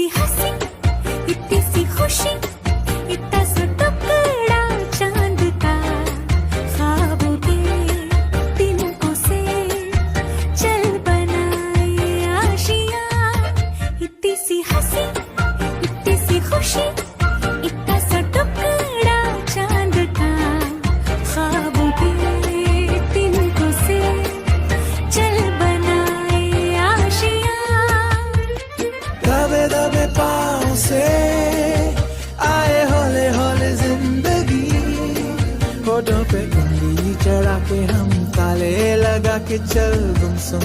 सी हंसी, इतनी सी खुशी, इतना सा टुकड़ा चांद का, ख्वाबों के तिनकों से चल बनाए आशियां। इतनी सी हंसी, इतनी सी खुशी, इतना सा टुकड़ा चांद का, ख्वाबों के तिनकों से चल बनाए आशियां। दबे दबे पाँव से आए हौले हौले जिंदगी, होठों पे उंगली चढ़ा के हम ताले लगा के चल गुमसुम